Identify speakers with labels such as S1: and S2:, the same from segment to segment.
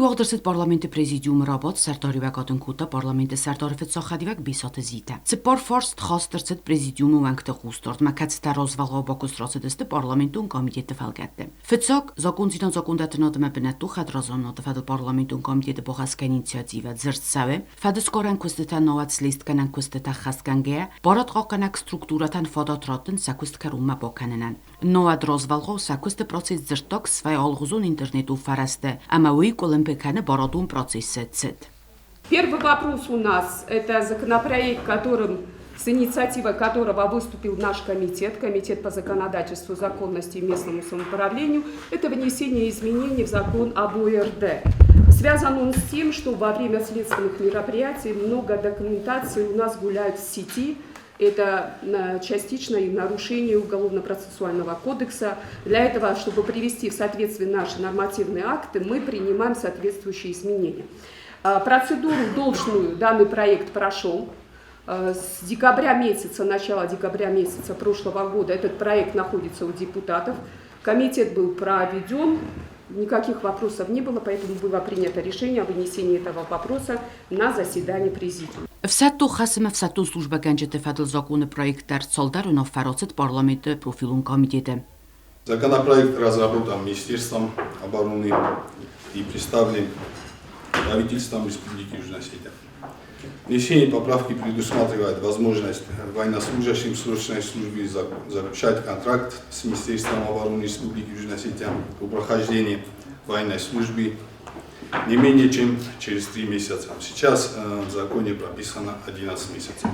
S1: уաղդրսыտ պարլամենտի պրեզիդիումը ռաբոտ սարտարիվակատն կուտա պարլամենտի սարտարիվետ սոխադիվակ բիսոты զիտը։ Цепор форст хостырцыт президиуму ванкты хусторд макацта розвалга бакустросыдысты парламентун комитеты фалгатты. Фицок законцинан закондатынадыма бинатту хадразоннады фадыл парламентун комитеты бохаска инициатива дзыртсаве, фадыскоран кустытан новацлистканан кустыта хасканге, барат қақанак структуратан фадатратын сакуст карума боканынан. Новад розвалга сакусты процесс дзырток свай алгузун интернету фарасты, ама Олимпиканы бородун процессы цит.
S2: Первый вопрос у нас – это законопроект, с инициативой которого выступил наш комитет по законодательству, законности и местному самоуправлению. Это внесение изменений в закон об ОРД. Связан он с тем, что во время следственных мероприятий много документации у нас гуляют в сети. Это частично и нарушение Уголовно-процессуального кодекса. Для этого, чтобы привести в соответствие наши нормативные акты, мы принимаем соответствующие изменения. Процедуру должную данный проект прошел. С декабря месяца, начала декабря месяца прошлого года этот проект находится у депутатов. Комитет был проведен. Никаких вопросов не было, поэтому было принято решение о вынесении этого вопроса на заседание президиума.
S1: Всату хасыма всату служба ганчеты фадыл законы проекттар солдарунов фароцит парламенты профилун комитеты.
S3: Законопроект разработан Министерством обороны и представлен правительством Республики Южная Осетия. Внесение поправки предусматривает возможность военнослужащим срочной службы заключать контракт с Министерством обороны Республики Южная Осетия по прохождению военной службы не менее чем через 3 месяца. Сейчас в законе прописано 11 месяцев.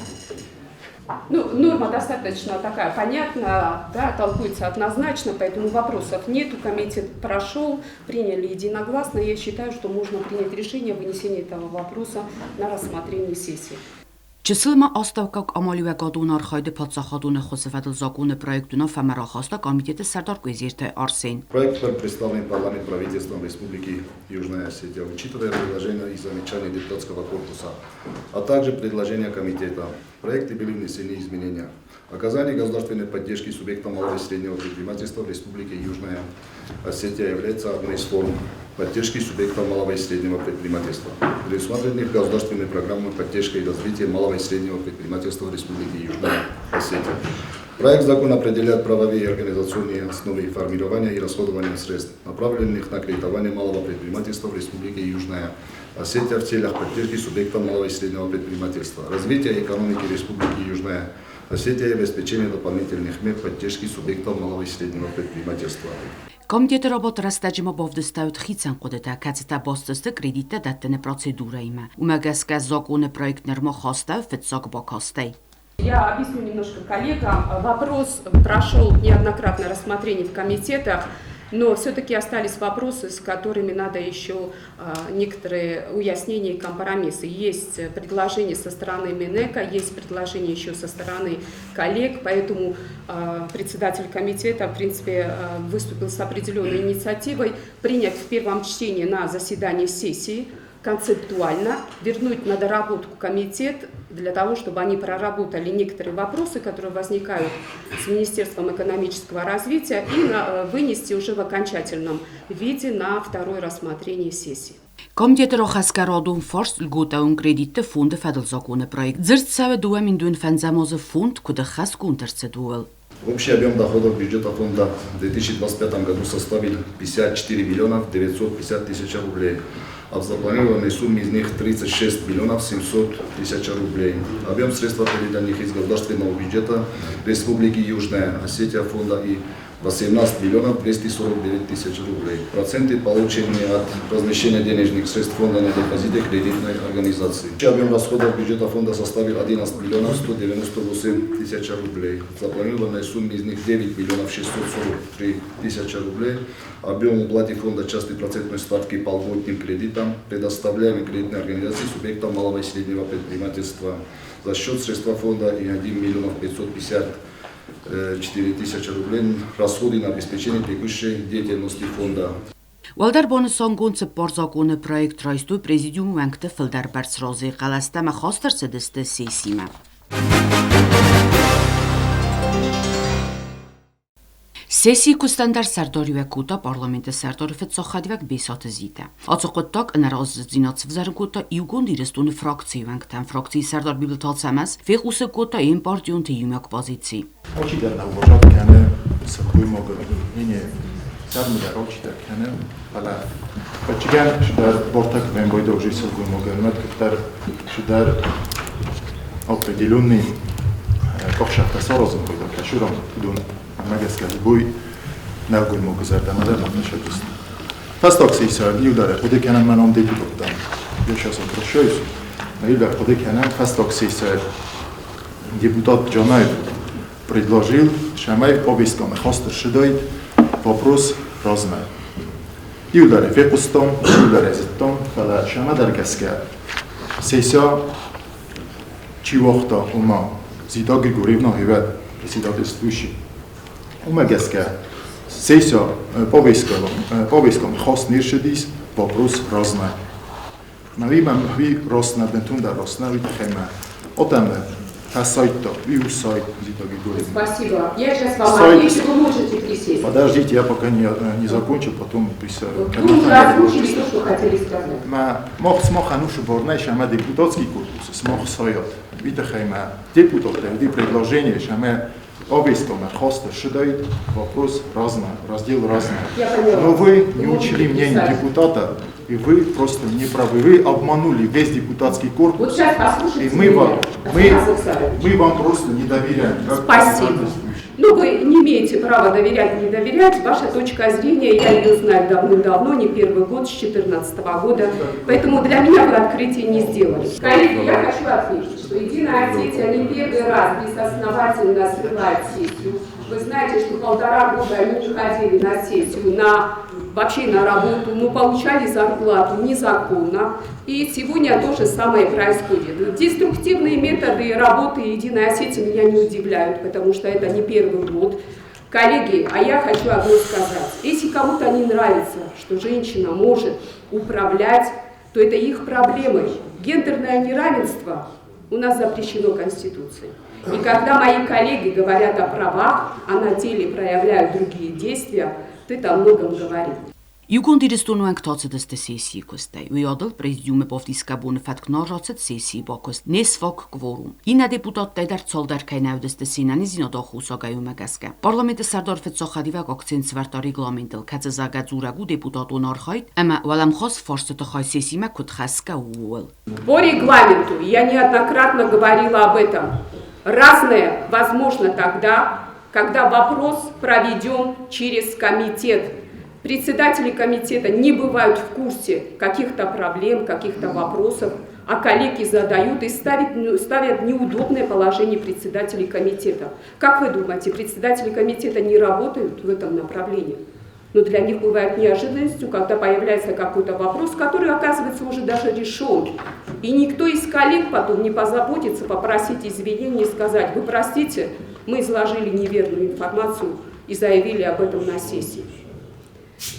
S2: Норма достаточно такая понятная, да, толкуется однозначно, поэтому вопросов нету. Комитет прошел, приняли единогласно. Я считаю, что можно принять решение о вынесении этого вопроса на рассмотрение сессии.
S1: Числыма оставкак амаливагадун архайды подсахадуны хосефадыл законы проектуна фамарахаста комитеты Сардар Куизирте Арсен.
S4: Проект был представлен парламент правительством Республики Южная Осетия, учитывая предложения и замечания депутатского корпуса, а также предложения комитета. В проекте были внесены изменения. Оказание государственной поддержки субъектам малого и среднего предпринимательства в Республике Южная Осетия является одной из форм поддержки субъектов малого и среднего предпринимательства. Предусмотрены государственной программой поддержки и развития малого и среднего предпринимательства в Республике Южная Осетия. Проект закона определяет правовые и организационные основы формирования и расходования средств, направленных на кредитование малого предпринимательства в Республике Южная Осетия в целях поддержки субъектов малого и среднего предпринимательства, развития экономики Республики Южная Осетия и обеспечения дополнительных мер поддержки субъектов малого и среднего предпринимательства.
S1: Комитеты работы растаджима бовдыстают хицан кодета, кацета бостысты кредита даттыны процедура има. Умагаска законы проектнер мохоста фитсок бокостай.
S2: Я объясню немножко коллегам. Вопрос прошел неоднократно рассмотрение в комитетах, но все-таки остались вопросы, с которыми надо еще некоторые уяснения и компромиссы. Есть предложение со стороны Минэка, есть предложение еще со стороны коллег, поэтому председатель комитета, в принципе, выступил с определенной инициативой принять в первом чтении на заседании сессии концептуально, вернуть на доработку комитет для того, чтобы они проработали некоторые вопросы, которые возникают с Министерством экономического развития, и вынести уже в окончательном виде на второе рассмотрение сессии.
S1: Комитет Рохаскародун Форст Лгутаун кредиты фонда фадл законы проект. Зырцаве дуа миндуин фанзамозы фонд, куда хаскунтерцедуэл.
S4: Общий объем доходов бюджета фонда в 2025 году составил 54 миллионов 950 тысяч рублей, а в запланированной сумме из них 36 миллионов 700 тысяч рублей. Объем средств, переданных из государственного бюджета Республики Южная Осетия фонда и 18 миллионов 249 тысяч рублей. Проценты, полученные от размещения денежных средств фонда на депозите кредитной организации. Объем расходов бюджета фонда составил 11 миллионов 198 тысяч рублей. В запланированной сумме из них 9 миллионов 643 тысячи рублей. Объем уплаты фонда частной процентной ставки по льготным кредитам, предоставляемой кредитной организации субъектам малого и среднего предпринимательства за счет средств фонда и 1 миллион 554 тысячи рублей расходы на обеспечение текущей деятельности фонда.
S1: Уалдар бонусонгун цепор законы проект райсту президиум ванкты филдар барсрози қаластама хостар сыдысты сессима. Սեսի կուստանդար սարդորիվե կուտա պարլամենտը սարդորը ֆեցոխադիվակ բեսատը զիտը։ Ացոկոտակ ընարոզ զինացվ զարգուտա իուգոն դիրստունի ֆրակցիվանք տան ֆրակցի սարդոր բիբլթացամաս վեղուսը կոտա են պարտիոն թե յումակ բազիցի։
S5: Очень давно уважал кանը սխույ մոգրինի սարմիդար օչիտա կանը հալա Պաչիգան շդար բորտակ վեն բոյդը ուժի սխույ մոգրինատ կտար շդար определенный կողշախտասարոզն բոյդը կաշուրոն դուն Մագասկալ բույ նալգույ մոգզարդամադար մատնաշակիստ։ Պաստոքսի իսարդ իուդարը պուդեքյանան մանոմ դեպուտոտան, յոշասը պրոշոյս, իուդար պուդեքյանան պաստոքսի իսարդ депутат Джанаев предложил Шамай обиском хостер шидой вопрос разный. Иударе фекустом, иударе зиттом, когда Шама даргаска сессия чивохта ума Зида Григорьевна Хивет, председательствующий. Умагаска сессия обиском хост ниршидис вопрос разный. Навимам ви разный бентунда разный витахема. Отам сайт-то, сайт Зита Григорьевна.
S2: Спасибо. Я сейчас вам отвечу, вы можете присесть.
S5: Подождите, я пока не закончу, потом присяду.
S2: Вы уже озвучили то, что хотели сказать.
S5: Мох смох анушу борнай, шама депутатский корпус, смох соят. Витахайма депутаты, эти предложения, шама обиском хоста шидает, вопрос разный, раздел разный. Но вы не учили мнение депутата, и вы просто не правы. Вы обманули весь депутатский корпус.
S2: Вот сейчас послушайте
S5: и мы
S2: меня.
S5: вам просто не доверяем.
S2: Спасибо. Ну, вы не имеете права доверять, не доверять. Ваша точка зрения, я ее знаю давным-давно, не первый год, с 2014 года. Поэтому для меня вы открытие не сделали. Коллеги, я хочу отметить, что Единая Осетия не первый раз безосновательно срывает сессию. Вы знаете, что 1,5 года они не ходили на сессию, вообще на работу, но получали зарплату незаконно. И сегодня то же самое происходит. Деструктивные методы работы Единой Осетии меня не удивляют, потому что это не первый год. Коллеги, а я хочу одно сказать. Если кому-то не нравится, что женщина может управлять, то это их проблемы. Гендерное неравенство у нас запрещено Конституцией. И когда мои коллеги говорят о правах, а на деле проявляют другие действия, то это о многом говорит.
S1: Իուգոն դիրստունու ենք տացդստը սեսիի կոստայ, ու յադլ պրեզիդիումը բովտիսկաբունը ֆատկնորացած սեսիի բակոս նեսվակ կվորում։ Ինա դեպուտատ տեդար ցոլդարքային ավդստը սինանի զինոդոխ ուսագայում ագասկա։ Պարլամենտը սարդոր ֆեցոխադիվակ ակցին սվարտար ռեգլամենտել կածազագած ուրագու դեպուտատուն արխայտ, əmə վալամխոս ֆորստը խայ սեսիմա կուտխասկա ուել։
S2: По регламенту я неоднократно говорила об этом. Разное возможно тогда, когда вопрос проведен через комитет. Председатели комитета не бывают в курсе каких-то проблем, каких-то вопросов, а коллеги задают и ставят в неудобное положение председателей комитета. Как вы думаете, председатели комитета не работают в этом направлении? Но для них бывает неожиданностью, когда появляется какой-то вопрос, который оказывается уже даже решен. И никто из коллег потом не позаботится попросить извинения и сказать: вы простите, мы изложили неверную информацию и заявили об этом на сессии.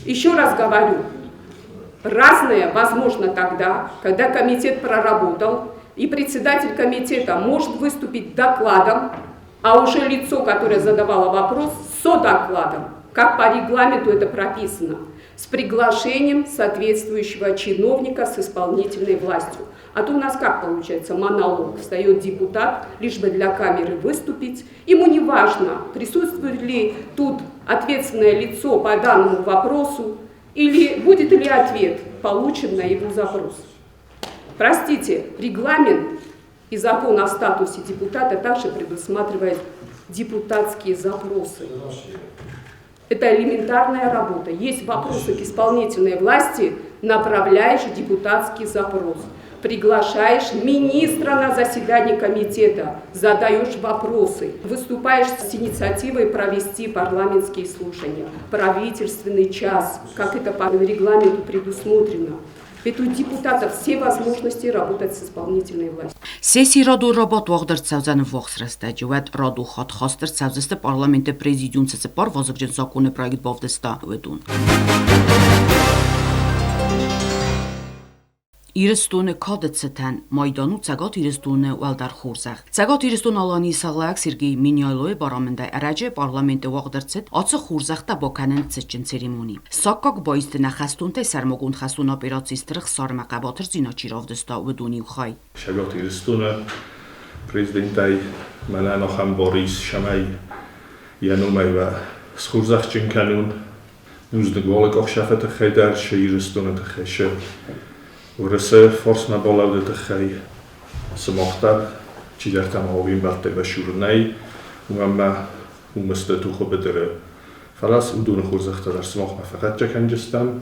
S2: Еще раз говорю, разное возможно тогда, когда комитет проработал, и председатель комитета может выступить докладом, а уже лицо, которое задавало вопрос, со докладом, как по регламенту это прописано, с приглашением соответствующего чиновника с исполнительной властью. А то у нас как получается монолог, встает депутат, лишь бы для камеры выступить. Ему не важно, присутствует ли тут ответственное лицо по данному вопросу, или будет ли ответ получен на его запрос. Простите, регламент и закон о статусе депутата также предусматривает депутатские запросы. Это элементарная работа. Есть вопросы к исполнительной власти, направляешь депутатский запрос. Приглашаешь министра на заседание комитета, задаешь вопросы, выступаешь с инициативой провести парламентские слушания, правительственный час, как это по регламенту предусмотрено. Ведь у депутатов все возможности работать с исполнительной властью.
S1: Սեսի ռադու ռոբոտ ողդր ծավզանը ողսրստաջուատ ռադու խատ խաստր ծավզստը պարլամենտը պրեզիդիում ծծպար վազվջն զակոնը պրագիտ բովդստա վետուն։ Իրստունը կոդցտան մայդանու ցագոտ իրստունը ուալդար խուրզախ ցագոտ իրստուն ալանի սաղլակ սիրգի մինյալոյ բարամնդայ արաջե պարլամենտը վաղդրցետ ացը խուրզախտա բոկանն ցճին ցերեմոնի սակակ բայստը նախաստունտե սարմոգուն խաստուն օպերացիա ստրխ սարմակաբաթր զինոչիրով դստա ուդունի ուխայ
S6: Շագոտ իրստունը Պրեզիդենտայ Մանանոխան Բորիս Շամայ Յանումայվա Սխուրզախ ճնկանուն նուզդգոլը կողշաֆետը խեդար շիրստունը տխեշը Որսը ֆորսնա բոլավը տխայ սմոխտար ճիդարտամ հովին բարտեվա շուրնայ ումամա ումստը թուխը բդրը ֆալաս ուդունը խուրզախտար սմոխմա ֆղատ ճականջստան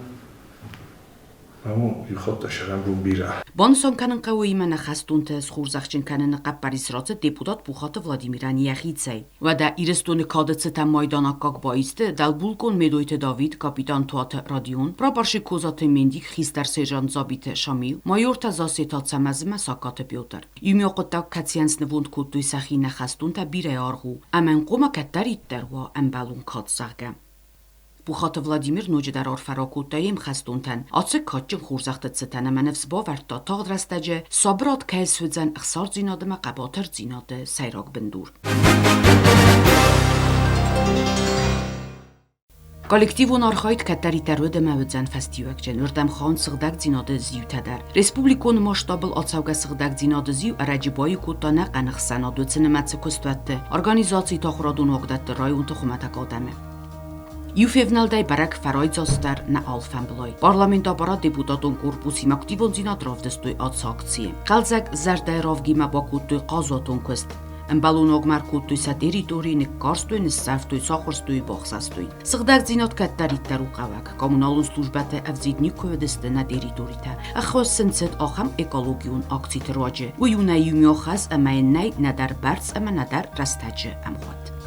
S6: Ամո իխոտը շարամբուն բիրա
S1: Բոնսոնքանն կավոյի նախաստունտը սխուրզախչինքանը նկապ Պարիսրոցը դեպուտատ Պուխատը Վլադիմիրան Յախիցեյ Վադա իրստունը կադցտա մայդանակակ բայստը դալբուլկոն մեդոյթը Դավիթ կապիտան Թուաթը ռադիոն պրապարշի կոզաթը Մենդիկ խիստար սերժանտ Զաբիթը Շամիլ մայորտա Զասետացա մազմա Սակատը Պյոտր Յումյոկոտակ Կացյանսնվունդ կուտույ սախի նախաստունտա բիրե արղու ամեն կոմա կատարի տերվա ամբալուն կացաղգա Պուխատը Վլադիմիր նոջդար օրֆարոկուտայիմ խաստունտան ացը քաչին խուրզախտը ցտանը mənև զբովարտա թողդրաստաջը սոբրոտ կայսվձան ըխսար զինադմա կաբաթր զինադը սայրակ բնդուր Կոլեկտիվուն արխայտ կատարի տերուդը մավծան ֆեստիվակջեն ուրդամ խոն սղդակ զինադը զյութադար Ռեսպուբլիկոն մաշտաբլ ացավգա սղդակ զինադը զյու արաջիբոյի կուտանա qanıxsanadü ցնմացկոստվատը օրգանիզացիա թոխրադուն օգդատ ռայուն թխմատակալդամը Юфевналдай барак фаройцостар на Алфамблой. Парламентапарат депутатон корпуси активон зинатров дестой акции. Қалзак зардайров гима бакуттуй қазотон көст. Эмбалуног маркуттуй са территорийни карстуй нissавтуй сахарстуй бахсастуй. Сыгдаг зинат каттариттар уқавак. Коммуналун службата авзидни көдесте на территорита. Ахос сенсет ахам экологиун акции троджи. Уюна юмьохас амайнай надар барц ама надар растаджи амхот.